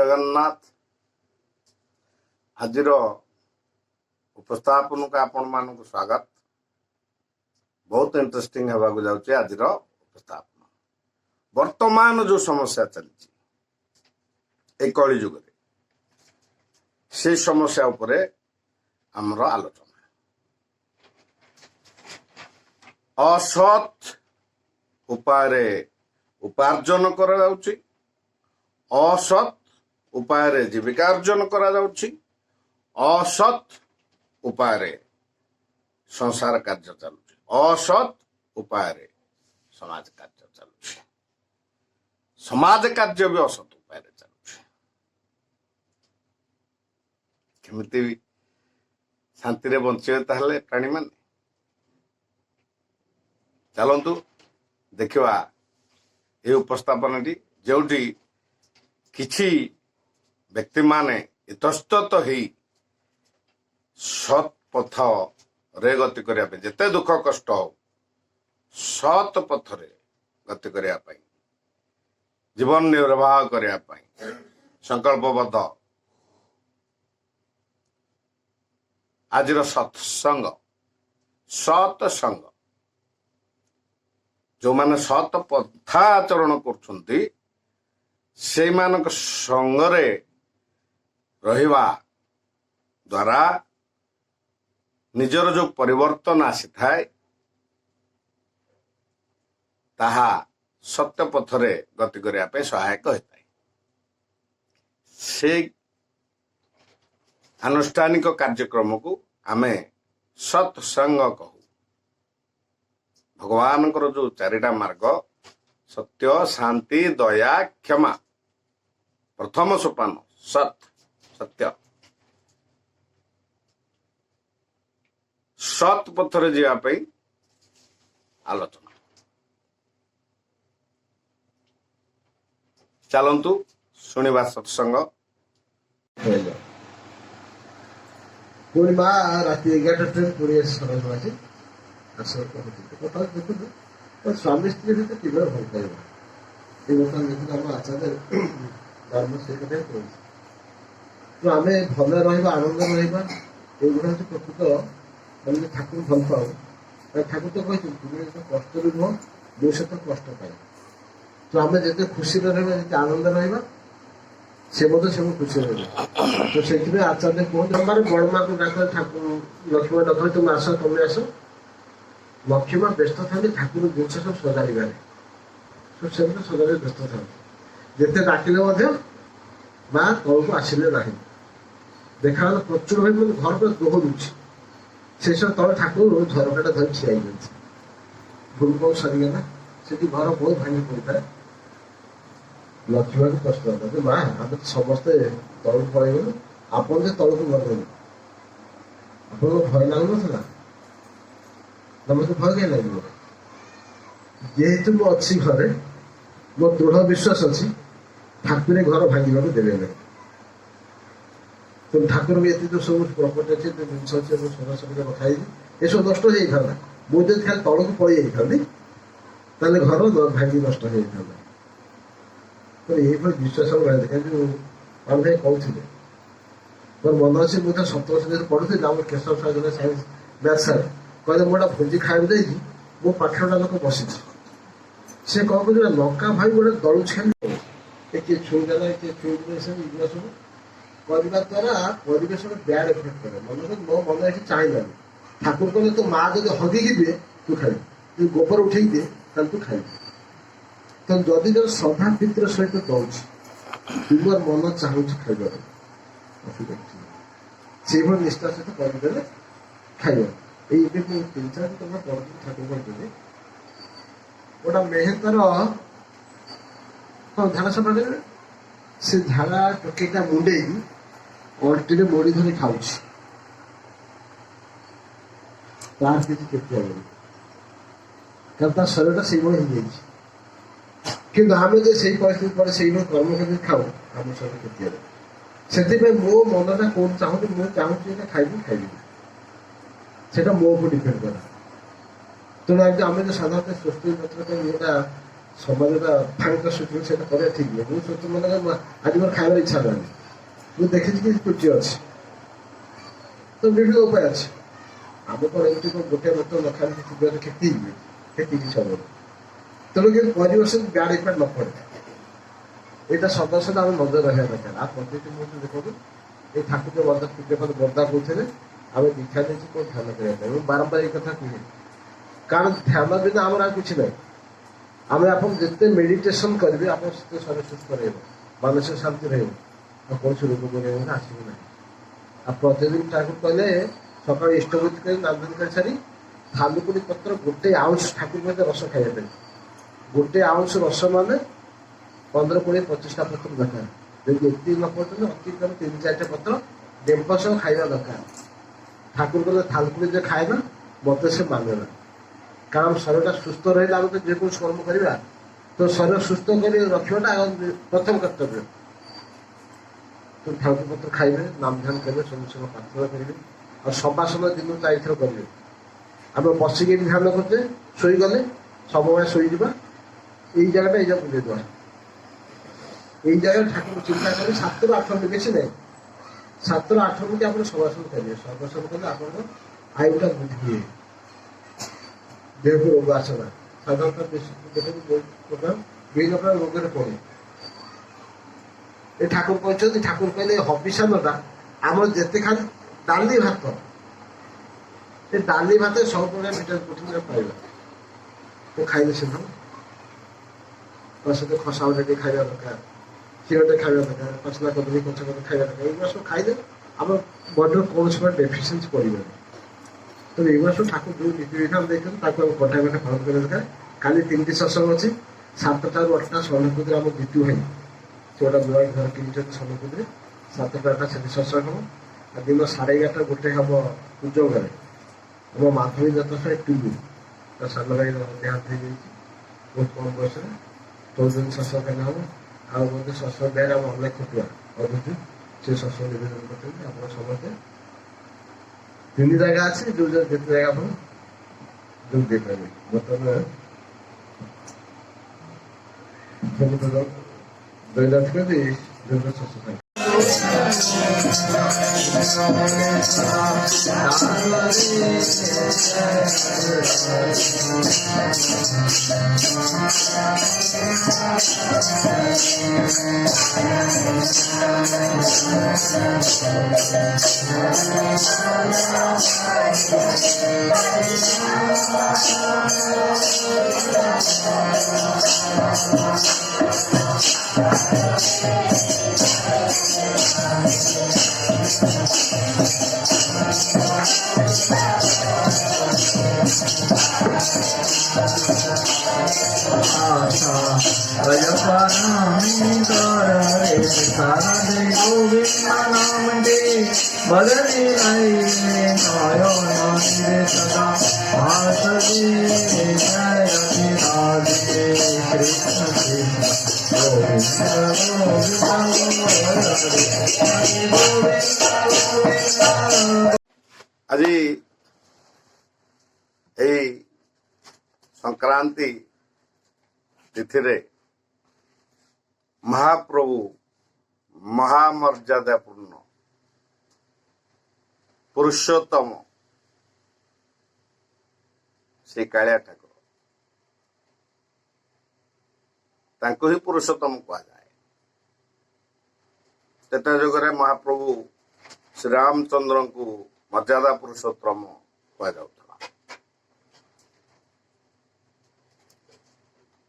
ଜଗନ୍ନାଥ। ଆଜିର ଉପସ୍ଥାପନକୁ ଆପଣମାନଙ୍କୁ ସ୍ୱାଗତ। ବହୁତ ଇଣ୍ଟରେଷ୍ଟିଂ ହେବାକୁ ଯାଉଛି ଆଜିର ଉପସ୍ଥାପନ। ବର୍ତ୍ତମାନ ଯେଉଁ ସମସ୍ୟା ଚାଲିଛି এই କଳି ଯୁଗରେ, সেই ସମସ୍ୟା ଉପରେ ଆମର ଆଲୋଚନା। ଅସତ୍ ଉପାୟରେ ଉପାର୍ଜନ କରାଯାଉଛି, ଅସତ୍ ଉପାୟରେ ଜୀବିକା ଅର୍ଜନ କରାଯାଉଛି, ଅସତ୍ ଉପାୟରେ ସଂସାର କାର୍ଯ୍ୟ ଚାଲୁଛି, ଅସତ୍ ଉପାୟରେ ସମାଜ କାର୍ଯ୍ୟ ଚାଲୁଛି, ସମାଜ କାର୍ଯ୍ୟ ବି ଅସତ୍ ଉପାୟରେ ଚାଲୁଛି। କେମିତି ଶାନ୍ତିରେ ବଞ୍ଚିବେ ତାହେଲେ ପ୍ରାଣୀମାନେ? ଚାଲନ୍ତୁ ଦେଖିବା এই ଉପସ୍ଥାପନଟି, ଯେଉଁଠି କିଛି ବ୍ୟକ୍ତିମାନେ ଇତସ୍ତତ ହେଇ ସତ୍ ପଥରେ ଗତି କରିବା ପାଇଁ, ଯେତେ ଦୁଃଖ କଷ୍ଟ ହଉ ସତ୍ ପଥରେ ଗତି କରିବା ପାଇଁ, ଜୀବନ ନିର୍ବାହ କରିବା ପାଇଁ ସଂକଳ୍ପବଦ୍ଧ। ଆଜିର ସତ୍ସଙ୍ଗ, ସତ୍ସଙ୍ଗ, ଯେଉଁମାନେ ସତ୍ ପନ୍ଥାଚରଣ କରୁଛନ୍ତି ସେଇମାନଙ୍କ ସଙ୍ଗରେ ରହିବା ଦ୍ୱାରା ନିଜର ଯେଉଁ ପରିବର୍ତ୍ତନ ଆସିଥାଏ ତାହା ସତ୍ୟ ପଥରେ ଗତି କରିବା ପାଇଁ ସହାୟକ ହୋଇଥାଏ। ସେ ଆନୁଷ୍ଠାନିକ କାର୍ଯ୍ୟକ୍ରମକୁ ଆମେ ସତ୍ସଙ୍ଗ କହୁ। ଭଗବାନଙ୍କର ଯେଉଁ ଚାରିଟା ମାର୍ଗ, ସତ୍ୟ, ଶାନ୍ତି, ଦୟା, କ୍ଷମା, ପ୍ରଥମ ସୋପାନ ସତ୍, ସତ୍ୟ। ସତ୍ ପଥରେ ଯିବା ପାଇଁ ଆଲୋଚନା। ଚାଲନ୍ତୁ ଶୁଣିବା ସତ୍ସଙ୍ଗ। ପୁଣି ମା ରାତି 11ଟା ଟ୍ରେନ୍ ପୁରୀ ଆସି ସକାଳୁ ଆସ ପହଞ୍ଚିଲେ କଥା ଦେଖୁଛୁ ସ୍ୱାମୀ ସ୍ତ୍ରୀ ଭିତରେ କିଭଳି ଭଲ ପାଇବା। এই ବର୍ତ୍ତମାନ ଦେଖୁଛୁ ଆମ ଆଚାର୍ଯ୍ୟ ଧର୍ମ ସେଇ କଥା କହୁଛି। ତ ଆମେ ଭଲ ରହିବା, ଆନନ୍ଦ ରହିବା, ଏଇଗୁଡ଼ା ହେଉଛି ପ୍ରକୃତ। ଆମେ ଠାକୁର ଭଲ ପାଉ, ଠାକୁର ତ କହିଛନ୍ତି ତୁମେ ଯେତେ କଷ୍ଟରେ ରୁହ ମୁଁ ସେତେ କଷ୍ଟ ପାଏ। ତ ଆମେ ଯେତେ ଖୁସିରେ ରହିବା, ଯେତେ ଆନନ୍ଦ ରହିବା, ସେ ମଧ୍ୟ ସେମିତି ଖୁସିରେ ରହିବେ। ତ ସେଥିପାଇଁ ଆଚାର୍ଯ୍ୟ କୁହନ୍ତି ଆମର ବଡ଼ମାକୁ ଡାକ, ଠାକୁର ଲକ୍ଷ୍ମୀ ଡାକ, ତୁମେ ଆସ, ତମେ ଆସ। ଲକ୍ଷ୍ମୀ ମା ବ୍ୟସ୍ତ ଥାନ୍ତି ଠାକୁର ଜିନିଷ ସବୁ ସଜାଡ଼ିବାରେ, ସେମିତି ସଜାଡ଼ିବାରେ ବ୍ୟସ୍ତ ଥାନ୍ତି। ଯେତେ ଡାକିଲେ ମଧ୍ୟ ମା ତଳକୁ ଆସିଲେ ନାହିଁ। ଦେଖାଗଲା ପ୍ରଚୁର ଭାଇ ମୋତେ ଘରଟା ଦୋହରୁଛି, ସେସବୁ ତଳେ ଠାକୁର ଝରକାଟା ଧରି ଠିଆ ହେଇଯାଇଛି। ଭୁଲ କଣ ସରିଗଲା, ସେଠି ଘର ବହୁତ ଭାଙ୍ଗି ପଡ଼ିଥାଏ। ଲକ୍ଷ୍ମୀଙ୍କୁ କଷ୍ଟ ହେଲା, ମା ଆମେ ତ ସମସ୍ତେ ତଳକୁ ପଳେଇଗଲୁ, ଆପଣ ଯେ ତଳକୁ ଗଲେନି, ଆପଣଙ୍କୁ ଭୟ ଲାଗୁନଥିଲା? ମତେ ଭୟ କାହିଁ ଲାଗିବ? ଯେହେତୁ ମୁଁ ଅଛି ଘରେ, ମୋ ଦୃଢ ବିଶ୍ୱାସ ଅଛି ଠାକୁର ଘର ଭାଙ୍ଗିବାକୁ ଦେବେ ନାହିଁ। ତେଣୁ ଠାକୁର ବି ଏତେ ଯୋଉ ସବୁ ପ୍ରପର୍ଟି ଅଛି, ଜିନିଷ ଅଛି, ସୁନା ସବିକା ରଖା ହେଇଛି, ଏସବୁ ନଷ୍ଟ ହେଇଯାଇଥାନ୍ତା। ମୁଁ ଯଦି ଖାଲି ତଳକୁ ପଳେଇ ଯାଇଥାନ୍ତି ତାହେଲେ ଘର ଭାଙ୍ଗି ନଷ୍ଟ ହେଇଯାଇଥାନ୍ତା। ଏଇଭଳି ବିଶ୍ୱାସ କାହିଁକି ଆମ ଭାଇ କହୁଥିଲେ, ମୋର ମନେ ଅଛି ମୁଁ ତ 7ମ ଶ୍ରେଣୀରେ ପଢୁଥିଲି, ଆମର କେଶବ ସାର୍ ଜଣେ ସାଇନ୍ସ ମ୍ୟାଥ ସାର୍ କହିଲେ ମୁଁ ଗୋଟେ ଭୋଜି ଖାଇବାକୁ ଦେଇଛି, ମୋ ପାଖରେ ଗୋଟେ ଲୋକ ବସିଛି, ସେ କଣ କରୁଛି ନା ଲଙ୍କା ଭାଇ ଗୋଟେ ଦଳୁଛି, ଖାଲି କିଏ ଛୁଇଁଦେଲା, କିଏ ଛୁଇଁଦେଲା, ଏଗୁଡ଼ା ସବୁ କରିବା ଦ୍ୱାରା ପରିବେଶର ବ୍ୟାଡ୍ ଏଫେକ୍ଟ କରେ। ମନେ ମୋ ମନେ ଏଠି ଚାହିଁଲାନି, ଠାକୁର କହିଲେ ତୋ ମା ଯଦି ହଗିକି ଦିଏ ତୁ ଖାଇବୁ, ଯଦି ଗୋବର ଉଠେଇକି ଦିଏ ତାହେଲେ ତୁ ଖାଇବୁ। ତ ଯଦି ଜଣେ ଶ୍ରଦ୍ଧା ପିତ୍ର ସହିତ ଦଉଛି, ତୁମର ମନ ଚାହୁଁଛି ଖାଇବା ପାଇଁ, ସେଇଭଳି ନିଷ୍ଠା ସହିତ କରିଦେଲେ ଖାଇବ। ଏଇ ଏବେ ମୁଁ 3-4 ଦିନ ପଢୁଥିଲି, ଠାକୁର କହିଥିଲି ଗୋଟା ମେହେତାର ଝାଡ଼ା ସଫା କରିବେ, ସେ ଝାଡ଼ା ଟୋକେଇଟା ମୁଣ୍ଡେଇକି ଅଣ୍ଟିରେ ମୋଡ଼ି ଧରି ଖାଉଛି, ତାର କିଛି କ୍ଷତି ହବନି, କାରଣ ତା ଶରୀରଟା ସେଇଭଳି ହେଇଯାଇଛି। କିନ୍ତୁ ଆମେ ଯେ ସେଇ ପରିସ୍ଥିତି ପରେ ସେଇଭଳି କର୍ମ କରି ଖାଉ, ଆମ ଶରୀର କ୍ଷତି ହବ। ସେଥିପାଇଁ ମୋ ମନଟା କୋଉଠି ଚାହୁଁଛି, ମୁଁ ଚାହୁଁଛି ଏଇଟା ଖାଇବି, ସେଟା ମୋ ଉପରେ ଡିପେଣ୍ଡ କରେ। ତେଣୁ ଆମେ ଯୋଉ ସାଧାରଣତଃ ସୃଷ୍ଟି ପତ୍ର ପାଇଁ ଯୋଉଟା ସମାଜଟା ଫାଙ୍କା ସୁଟିଂ ସେଇଟା କରିବା ଠିକ୍ ନୁହେଁ। ମୁଁ ସତ ମାନେ ଆଜି ମୋର ଖାଇବାର ଇଚ୍ଛା ହେଲାନି, ମୁଁ ଦେଖିଛି କି ତ୍ରୁଟି ଅଛି, ତ ବିଭିନ୍ନ ଉପାୟ ଅଛି। ଆମେ କଣ ଏମିତି ଗୋଟେ ମତ ନ ଖାଇକି ଥିବାର କ୍ଷତି କିଛି ହବନି। ତେଣୁ କିନ୍ତୁ ପରିବେଶ ବ୍ୟାଡ୍ ଇଫେକ୍ଟ ନ ପଡେ, ଏଇଟା ସଦସ୍ୟ ଆମେ ନଜର ରହିବା ଦରକାର। ଆଉ ପ୍ରତିଟି ମୁହୂର୍ତ୍ତ ଦେଖନ୍ତୁ, ଏଇ ଠାକୁର ବର୍ଦ୍ଧା କହୁଥିଲେ ଆମେ ଦୀକ୍ଷା ନେଇଛି କୋଉ ଧ୍ୟାନ କରିବା ପାଇଁ। ମୁଁ ବାରମ୍ବାର ଏଇ କଥା କୁହେ, କାରଣ ଧ୍ୟାନ ବିନା ଆମର ଆଉ କିଛି ନାହିଁ। ଆମେ ଆପଣ ଯେତେ ମେଡିଟେସନ କରିବେ ଆପଣ ସେତେ ଶରୀର ସୁସ୍ଥ ରହିବ, ମାନସିକ ଶାନ୍ତି ରହିବ, ଆଉ କୌଣସି ରୋଗ ବୈରାଗ ଆସିବ ନାହିଁ। ଆଉ ପ୍ରତିଦିନ ଠାକୁର କହିଲେ ସକାଳୁ ଇଷ୍ଟବୃତ୍ତି କରି ନାମଧନ କରି ସାରି ଥାଲୁକୁଡି ପତ୍ର ଗୋଟେ ଆଉନ୍ସ ଠାକୁର କହିଲେ ରସ ଖାଇବା ପାଇଁ। ଗୋଟେ ଆଉନ୍ସ ରସ ମାନେ 15, 20, 25ଟା ପତ୍ର ଦରକାର। ଯଦି ଏତିକି ନ ପଡୁଛନ୍ତି ଅତି କମ 3-4ଟା ପତ୍ର ଡେମ୍ଫ ସହ ଖାଇବା ଦରକାର। ଠାକୁର କହିଲେ ଥାଲୁକୁଡି ଯେ ଖାଏନା ମତେ ସେ ମାନେ ନା, କାରଣ ଶରୀରଟା ସୁସ୍ଥ ରହିଲେ ଆମେ ତ ଯେକୌଣସି କର୍ମ କରିବା, ତ ଶରୀର ସୁସ୍ଥ କରି ରଖିବାଟା ପ୍ରଥମ କର୍ତ୍ତବ୍ୟ। ତ ଠାକୁର ପତ୍ର ଖାଇବେ, ନାମ ଧ୍ୟାନ କରିବେ, ସମସ୍ତଙ୍କ ପ୍ରାର୍ଥନା କରିବେ, ଆଉ ସବାସନ ଦିନକୁ 4 ଥର କରିବେ। ଆମେ ବସିକି ଏଠି ଧ୍ୟାନ କରୁଛେ, ଶୋଇଗଲେ ସବୁବେଳେ ଶୋଇଯିବା, ଏଇ ଜାଗାଟା ଏଇ ଜାଗା ବୁଲେଇଦବା। ଏଇ ଜାଗାରେ ଠାକୁର ଚିନ୍ତା କରି 7ରୁ 8 ମିନିଟ୍, ବେଶୀ ନାହିଁ, 7ରୁ 8 ମିନିଟ୍ ଆପଣ ସବାସନ କରିବେ। ସବାସନ କଲେ ଆପଣଙ୍କ ଆୟୁଟା ବୃଦ୍ଧି ହୁଏ, ଦେହକୁ ରୋଗ ଆସେ ନା। ସାଧାରଣତଃ ବିଭିନ୍ନ ପ୍ରକାର ରୋଗରେ ପଡେ। ଏ ଠାକୁର କହିଛନ୍ତି, ଠାକୁର କହିଲେ ହବିଷାନ୍ନଟା ଆମର ଯେତେ ଖାଲି ଡାଲି ଭାତ, ଏ ଡାଲି ଭାତ ସବୁ ପ୍ରକାର ଭିଟାମିନ ପ୍ରୋଟିନ ପାଇବା, ତ ଖାଇଲେ ସିନା। ତା ସହିତ ଖସା ଟିକେ ଖାଇବା ଦରକାର, କ୍ଷୀରଟେ ଖାଇବା ଦରକାର, ପାଚିଲା କଦଳୀ, କଞ୍ଚା କଦଳୀ ଖାଇବା ଦରକାର। ଏଇଗୁଡ଼ା ସବୁ ଖାଇଲେ ଆମ ବଡିର କୌଣସି ପ୍ରକାର ଡେଫିସିଏନ୍ସି ପଡ଼ିବନି। ତ ଏଇଗୁଡ଼ା ସବୁ ଠାକୁର ଯୋଉ ନୀତିବିଧାନ ଦେଇଛନ୍ତି ତାକୁ ଆମେ କଟାଇ ପାଳନ କରିବା ଦରକାର। କାଲି 3ଟି ସତ୍ସଙ୍ଗ ଅଛି, 7ଟାରୁ 8ଟା ସ୍ୱର୍ଣ୍ଣପୁରରେ ଆମ ଦ୍ୱିତୀୟ ଭାଇ ସେଗୁଡ଼ା ନୂଆ ଘର କିଣିଛନ୍ତି ସ୍ୱର୍ଣ୍ଣପୁରରେ, 7ଟା 8ଟା ସେଠି ସତ୍ସଙ୍ଗ ହବ। ଆଉ ଦିନ 11:30 ଗୋଟେ ହବ ପୂଜ ଘରେ ଆମ ମାଧବୀ ଦତ୍ତ ସାହି ଟୁଲୁ, ତା ସାନ ଭାଇ ଦେହାନ୍ତ ହେଇଯାଇଛି ବହୁତ କମ ବୟସରେ, 14 ଦିନ ଶସ୍ୟ କାମ ହବ। ଆଉ ମଧ୍ୟ ଶସ୍ୟ ବ୍ୟାଗ ଆମ ଅନେକ ଖଟୁଆ ଅଧୁଛି, ସେ ଶସ୍ୟ ନିବେଦନ କରୁଛନ୍ତି। ଆପଣ ସମସ୍ତେ 3 ଜାଗା ଅଛି, ଯୋଉ ଯେତେ ଜାଗା ଆପଣ ଯୋଗ ଦେଇପାରିବେ। ବର୍ତ୍ତମାନ ଜୟନାଥ କରି ଯୋଗ ଶସ୍ୟ ଖାଇ बदली नहीं नयो नारे सदा आसदे जय रवि राधे कृष्ण ଆଜି এই ସଂକ୍ରାନ୍ତି ତିଥିରେ ମହାପ୍ରଭୁ ମହାମର୍ଯ୍ୟାଦାପୂର୍ଣ୍ଣ ପୁରୁଷୋତ୍ତମ ଶ୍ରୀ କାଳିଆ ଠାକୁର, ତାଙ୍କୁ ହିଁ ପୁରୁଷୋତ୍ତମ କୁହାଯାଏ। ତ୍ରେତା ଯୁଗରେ ମହାପ୍ରଭୁ ଶ୍ରୀରାମଚନ୍ଦ୍ରଙ୍କୁ ମର୍ଯ୍ୟାଦା ପୁରୁଷୋତ୍ତମ କୁହାଯାଉଥିଲା।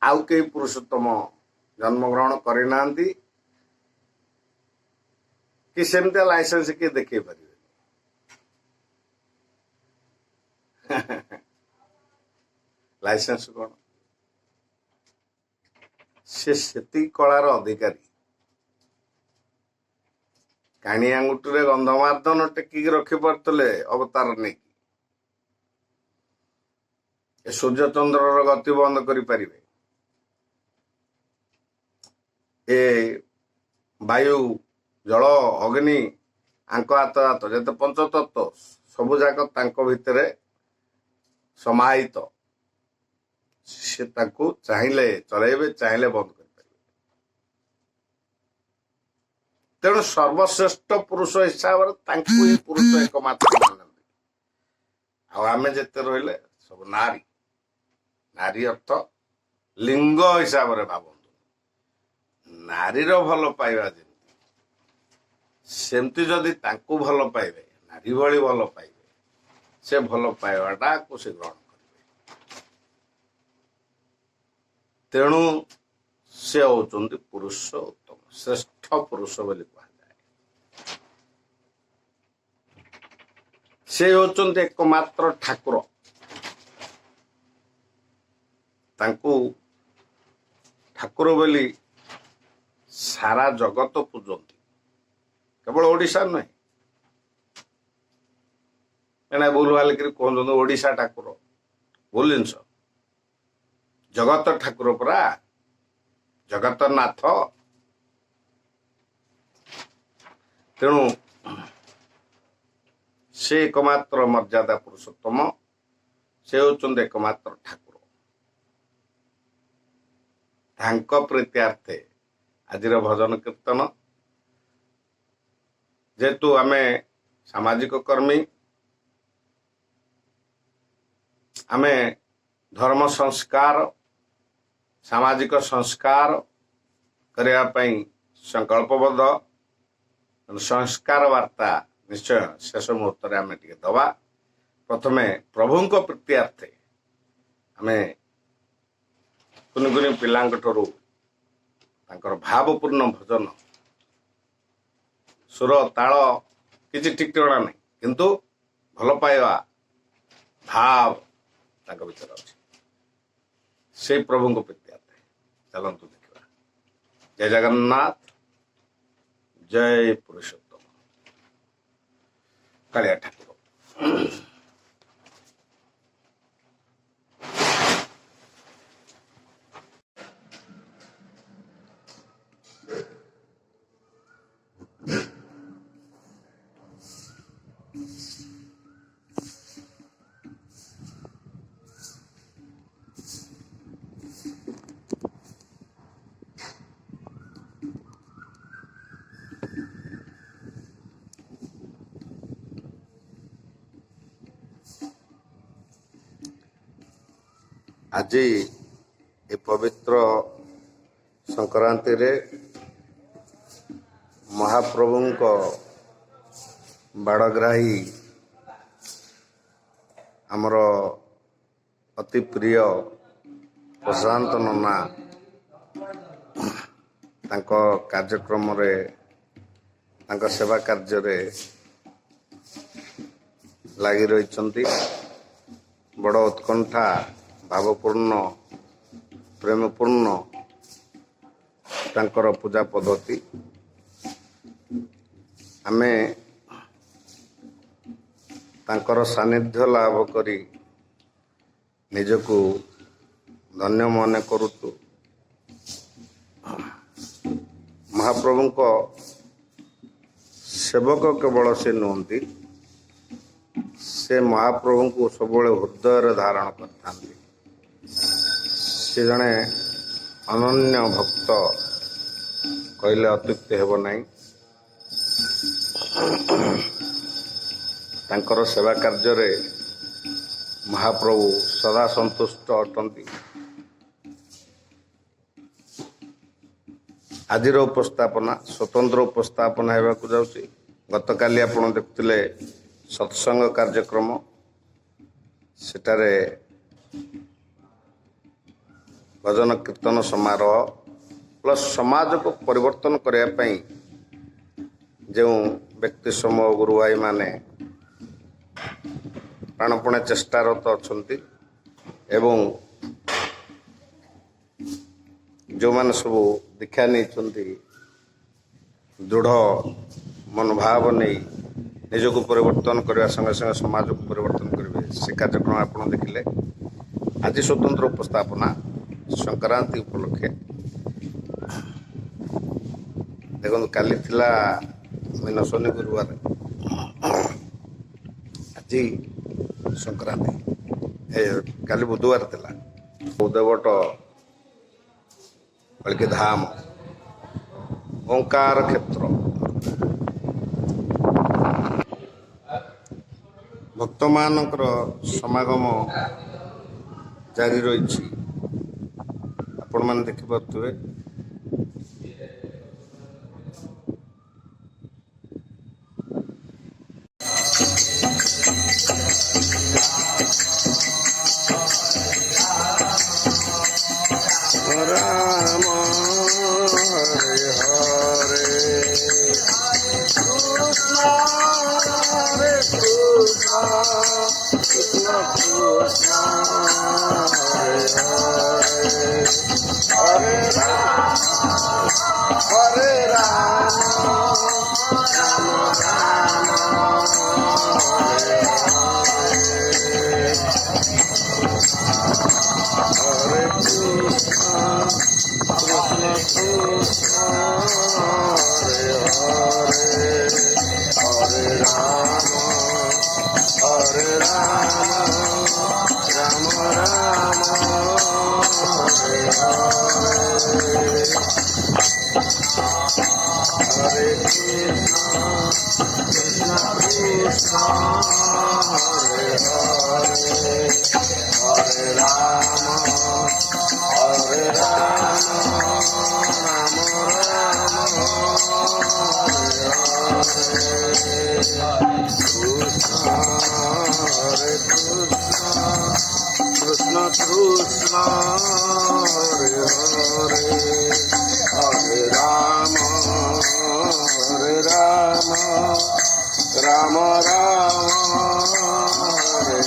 ଆଉ କେହି ପୁରୁଷୋତ୍ତମ ଜନ୍ମଗ୍ରହଣ କରିନାହାନ୍ତି କି ସେମିତିଆ ଲାଇସେନ୍ସ କିଏ ଦେଖେଇ ପାରିବେ। ଲାଇସେନ୍ସ କଣ? ସେ ସେତିକି କଳାର ଅଧିକାରୀ। କାଣି ଆଙ୍ଗୁଠିରେ ଗନ୍ଧମାର୍ଦ୍ଦନ ଟେକିକି ରଖିପାରୁଥିଲେ ଅବତାର ନେଇକି। ଏ ସୂର୍ଯ୍ୟଚନ୍ଦ୍ରର ଗତି ବନ୍ଦ କରିପାରିବେ, ଏ ବାୟୁ, ଜଳ, ଅଗ୍ନି, ଆଙ୍କ ହାତ ଯେତେ ପଞ୍ଚତତ୍ତ୍ୱ ସବୁ ଯାକ ତାଙ୍କ ଭିତରେ ସମାହିତ। ସେ ତାକୁ ଚାହିଁଲେ ଚଳେଇବେ, ଚାହିଁଲେ ବନ୍ଦ କରିପାରିବେ। ତେଣୁ ସର୍ବଶ୍ରେଷ୍ଠ ପୁରୁଷ ହିସାବରେ ତାଙ୍କୁ ହିଁ ପୁରୁଷ ଏକମାତ୍ର ମାନନ୍ତି। ଆଉ ଆମେ ଯେତେ ରହିଲେ ସବୁ ନାରୀ। ନାରୀ ଅର୍ଥ ଲିଙ୍ଗ ହିସାବରେ ଭାବନ୍ତୁ। ନାରୀର ଭଲ ପାଇବା ଯେମିତି, ସେମିତି ଯଦି ତାଙ୍କୁ ଭଲ ପାଇବେ, ନାରୀ ଭଳି ଭଲ ପାଇବେ, ସେ ଭଲ ପାଇବାଟାକୁ ସେ ଗ୍ରହଣ କରିବେ। ତେଣୁ ସେ ହଉଛନ୍ତି ପୁରୁଷ ଉତ୍ତମ, ଶ୍ରେଷ୍ଠ ପୁରୁଷ ବୋଲି କୁହାଯାଏ। ସେ ହଉଛନ୍ତି ଏକମାତ୍ର ଠାକୁର। ତାଙ୍କୁ ଠାକୁର ବୋଲି ସାରା ଜଗତ ପୂଜନ୍ତି, କେବଳ ଓଡ଼ିଶା ନୁହେଁ। ଏନା ଭୁଲ ଭାଲିକିରି କୁହନ୍ତୁ ଓଡ଼ିଶା ଠାକୁର, ଭୁଲ ଜିନିଷ। ଜଗତ ଠାକୁର ପରା, ଜଗତ ନାଥ। ତେଣୁ ସେ ଏକମାତ୍ର ମର୍ଯ୍ୟାଦା ପୁରୁଷୋତ୍ତମ, ସେ ହେଉଛନ୍ତି ଏକମାତ୍ର ଠାକୁର। ତାଙ୍କ ପ୍ରୀତ୍ୟାର୍ଥେ ଆଜିର ଭଜନ କୀର୍ତ୍ତନ। ଯେହେତୁ ଆମେ ସାମାଜିକ କର୍ମୀ, ଆମେ ଧର୍ମ ସଂସ୍କାର, ସାମାଜିକ ସଂସ୍କାର କରିବା ପାଇଁ ସଂକଳ୍ପବଦ୍ଧ। ସଂସ୍କାର ବାର୍ତ୍ତା ନିଶ୍ଚୟ ଶେଷ ମୁହୂର୍ତ୍ତରେ ଆମେ ଟିକେ ଦେବା। ପ୍ରଥମେ ପ୍ରଭୁଙ୍କ ପ୍ରୀତ୍ୟାର୍ଥେ ଆମେ କୁନି କୁନି ପିଲାଙ୍କ ଠାରୁ ତାଙ୍କର ଭାବପୂର୍ଣ୍ଣ ଭଜନ, ସୁର ତାଳ କିଛି ଠିକ୍ ଠିକଣା ନାହିଁ, କିନ୍ତୁ ଭଲ ପାଇବା ଭାବ ତାଙ୍କ ଭିତରେ ଅଛି। ସେଇ ପ୍ରଭୁଙ୍କ ପ୍ରୀତ୍ୟାର୍ଥେ ଚାଲନ୍ତୁ ଦେଖିବା। ଜୟ ଜଗନ୍ନାଥ, ଜୟ ପୁରୁଷୋତ୍ତମ, କାଳିଆ ଠାକୁର। ଆଜି ଏ ପବିତ୍ର ସଂକ୍ରାନ୍ତିରେ ମହାପ୍ରଭୁଙ୍କ ବାଡ଼ଗ୍ରାହୀ ଆମର ଅତି ପ୍ରିୟ ପ୍ରଶାନ୍ତ ନନା ତାଙ୍କ କାର୍ଯ୍ୟକ୍ରମରେ, ତାଙ୍କ ସେବା କାର୍ଯ୍ୟରେ ଲାଗି ରହିଛନ୍ତି। ବଡ଼ ଉତ୍କଣ୍ଠା, ଭାବପୂର୍ଣ୍ଣ, ପ୍ରେମପୂର୍ଣ୍ଣ ତାଙ୍କର ପୂଜା ପଦ୍ଧତି। ଆମେ ତାଙ୍କର ସାନ୍ନିଧ୍ୟ ଲାଭ କରି ନିଜକୁ ଧନ୍ୟ ମନେ କରୁଛୁ। ମହାପ୍ରଭୁଙ୍କ ସେବକ କେବଳ ସେ ନୁହନ୍ତି, ସେ ମହାପ୍ରଭୁଙ୍କୁ ସବୁବେଳେ ହୃଦୟରେ ଧାରଣ କରିଥାନ୍ତି। ସେ ଜଣେ ଅନନ୍ୟ ଭକ୍ତ କହିଲେ ଅତ୍ୟୁକ୍ତି ହେବ ନାହିଁ। ତାଙ୍କର ସେବା କାର୍ଯ୍ୟରେ ମହାପ୍ରଭୁ ସଦା ସନ୍ତୁଷ୍ଟ ଅଟନ୍ତି। ଆଜିର ଉପସ୍ଥାପନା ସ୍ୱତନ୍ତ୍ର ଉପସ୍ଥାପନା ହେବାକୁ ଯାଉଛି। ଗତକାଲି ଆପଣ ଦେଖୁଥିଲେ ସତ୍ସଙ୍ଗ କାର୍ଯ୍ୟକ୍ରମ, ସେଠାରେ ଭଜନ କୀର୍ତ୍ତନ ସମାରୋହ ପ୍ଲସ୍ ସମାଜକୁ ପରିବର୍ତ୍ତନ କରିବା ପାଇଁ ଯେଉଁ ବ୍ୟକ୍ତି ସମୂହ ଗୁରୁ ଭାଇମାନେ ପ୍ରାଣପଣେ ଚେଷ୍ଟାରତ ଅଛନ୍ତି ଏବଂ ଯେଉଁମାନେ ସବୁ ଦୀକ୍ଷା ନେଇଛନ୍ତି, ଦୃଢ଼ ମନୋଭାବ ନେଇ ନିଜକୁ ପରିବର୍ତ୍ତନ କରିବା ସଙ୍ଗେ ସଙ୍ଗେ ସମାଜକୁ ପରିବର୍ତ୍ତନ କରିବେ, ସେ କାର୍ଯ୍ୟକ୍ରମ ଆପଣ ଦେଖିଲେ। ଆଜି ସ୍ୱତନ୍ତ୍ର ଉପସ୍ଥାପନା ସଂକ୍ରାନ୍ତି ଉପଲକ୍ଷେ। ଦେଖନ୍ତୁ, କାଲି ଥିଲା ଶନି ଗୁରୁବାର, ଆଜି ସଂକ୍ରାନ୍ତି, କାଲି ବୁଧବାର ଥିଲା। ଦେବଟ ବଳିକି ଧାମ ଓଙ୍କାର କ୍ଷେତ୍ର ଭକ୍ତମାନଙ୍କର ସମାଗମ ଜାରି ରହିଛି। ଆପଣମାନେ ଦେଖିପାରୁଥିବେ। Ram Hare Hare Krishna Hare Krishna Krishna Krishna Hare Hare Hare Ram Hare Ram Ram Ram Hare Hare Hare Krishna, Krishna Krishna, Hare Hare, Hare Rama, Hare Rama, Rama Rama, Hare Hare, Hare Krishna, Krishna Krishna, Hare Hare, Hare Rama, Hare Rama, Rama Rama, Hare Hare, Krishna, Hare Krishna, Krishna Krishna, Hare Hare, Hare Rama, Hare Rama, Rama Rama, Hare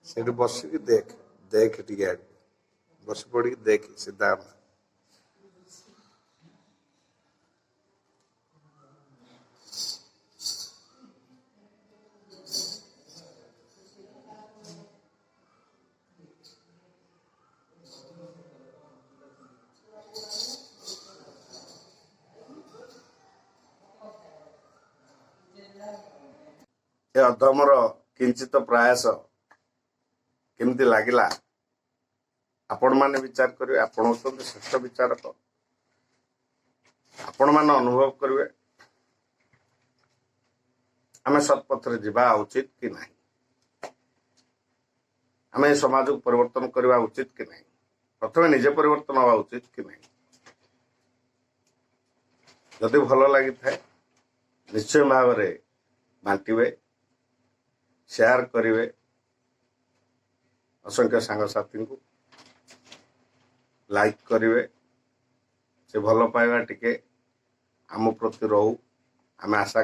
ସେଠି ବସିକି ଦେଖ ଟିକେ ବସି ପଡ଼ିକି ଦେଖ ସିଧା ଏ ଅଧମର କିଞ୍ଚିତ ପ୍ରୟାସ କେମିତି ଲାଗିଲା ଆପଣମାନେ ବିଚାର କରିବେ। ଆପଣ ହେଉଛନ୍ତି ଶ୍ରେଷ୍ଠ ବିଚାରକ। ଆପଣମାନେ ଅନୁଭବ କରିବେ ଆମେ ସତ୍ପଥରେ ଯିବା ଉଚିତ କି ନାହିଁ, ଆମେ ଏ ସମାଜକୁ ପରିବର୍ତ୍ତନ କରିବା ଉଚିତ କି ନାହିଁ, ପ୍ରଥମେ ନିଜେ ପରିବର୍ତ୍ତନ ହେବା ଉଚିତ କି ନାହିଁ। ଯଦି ଭଲ ଲାଗିଥାଏ ନିଶ୍ଚୟ ଭାବରେ ବାଣ୍ଟିବେ, ସେୟାର କରିବେ ଅସଂଖ୍ୟ ସାଙ୍ଗସାଥୀଙ୍କୁ, ଲାଇକ୍ କରିବେ। ସେ ଭଲ ପାଇବା ଟିକେ ଆମ ପ୍ରତି ରହୁ, ଆମେ ଆଶା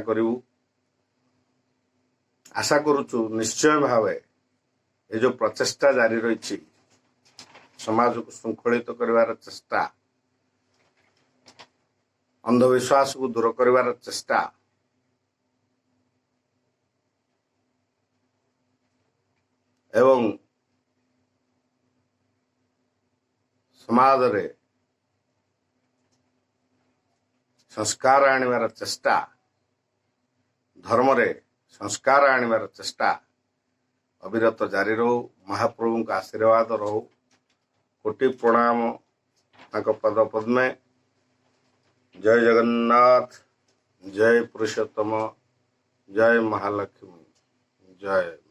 କରୁଛୁ ନିଶ୍ଚୟ ଭାବେ ଏ ଯେଉଁ ପ୍ରଚେଷ୍ଟା ଜାରି ରହିଛି ସମାଜକୁ ଶୃଙ୍ଖଳିତ କରିବାର ଚେଷ୍ଟା अंधविश्वास को दूर कर चेष्टा एवं समाज रे संस्कार आनिबार चेष्टा धर्म रे संस्कार आनिबार चेष्टा अविरत जारी रहू। महाप्रभु का आशीर्वाद रहू। कोटि प्रणाम तांको पद पद्मे। जय जगन्नाथ, जय पुरुषोत्तम, जय महालक्ष्मी, जय